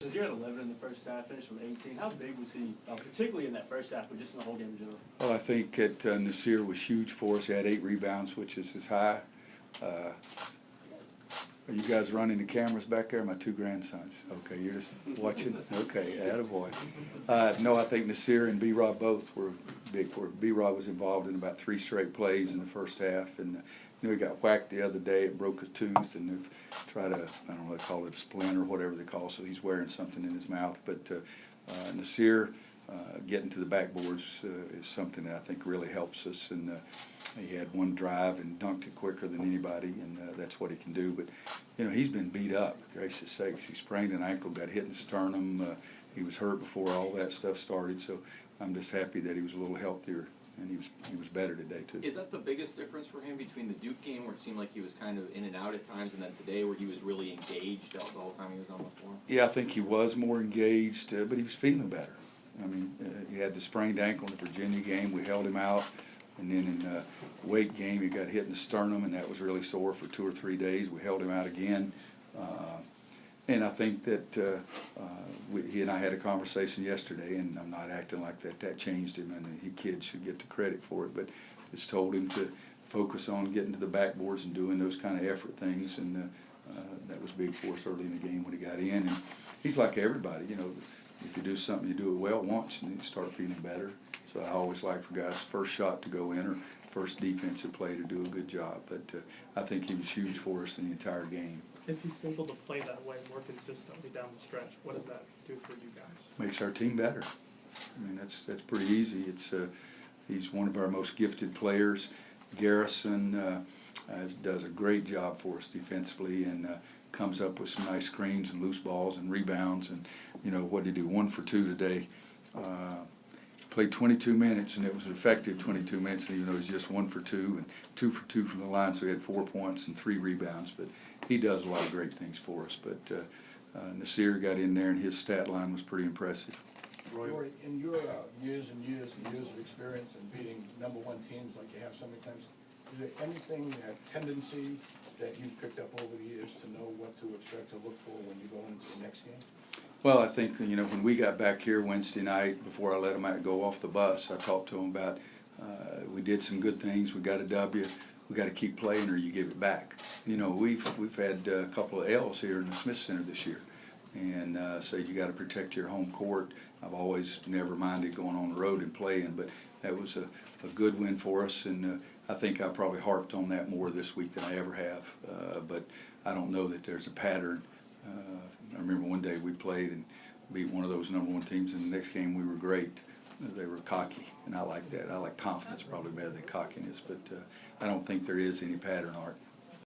Since you're at 11 in the first half, finished with 18, how big was he, particularly in that first half, but just in the whole game in general? Well, I think that Nasir was huge for us. He had 8 rebounds, which is his high. Are you guys running the cameras back there? My 2 grandsons. Okay, you're just watching? Okay, attaboy. No, I think Nasir and B-Rob both were big for it. B-Rob was involved in about 3 straight plays in the first half, and he got whacked the other day. It broke his tooth, and they've tried to, I don't know what they call it, a splint or whatever they call it, so he's wearing something in his mouth. But Nasir getting to the backboards is something that I think really helps us, and he had 1 drive and dunked it quicker than anybody, and that's what he can do. But, he's been beat up, gracious sakes. He sprained an ankle, got hit in the sternum. He was hurt before all that stuff started, so I'm just happy that he was a little healthier, and he was better today, too. Is that the biggest difference for him between the Duke game, where it seemed like he was kind of in and out at times, and then today where he was really engaged the whole time he was on the floor? Yeah, I think he was more engaged, but he was feeling better. I mean, he had the sprained ankle in the Virginia game. We held him out. And then in the Wake game, he got hit in the sternum, and that was really sore for 2 or 3 days. We held him out again. And I think that he and I had a conversation yesterday, and I'm not acting like that changed him, and he kids should get the credit for it, but just told him to focus on getting to the backboards and doing those kind of effort things, and that was big for us early in the game when he got in. And he's like everybody, if you do something, you do it well once, and then you start feeling better. So I always like for guys' first shot to go in or first defensive play to do a good job. But I think he was huge for us in the entire game. If he's able to play that way more consistently down the stretch, what does that do for you guys? Makes our team better. I mean, that's pretty easy. He's one of our most gifted players. Garrison does a great job for us defensively, and comes up with some nice screens and loose balls and rebounds. And what did he do? 1 for 2 today. Played 22 minutes, and it was an effective 22 minutes, even though it was just 1 for 2 and 2 for 2 from the line, so he had 4 points and 3 rebounds. But he does a lot of great things for us. But Nasir got in there, and his stat line was pretty impressive. Roy, in your years and years and years of experience in beating #1 teams like you have so many times, is there anything, tendency that you've picked up over the years to know what to expect to look for when you go into the next game? Well, I think, when we got back here Wednesday night, before I let him go off the bus, I talked to him about we did some good things. We got a W. We got to keep playing or you give it back. We've had a couple of L's here in the Smith Center this year. And so you got to protect your home court. I've always never minded going on the road and playing, but that was a good win for us. And I think I probably harped on that more this week than I ever have. But I don't know that there's a pattern. I remember one day we played and beat one of those #1 teams, and the next game we were great. They were cocky, and I like that. I like confidence probably better than cockiness, but I don't think there is any pattern, Art.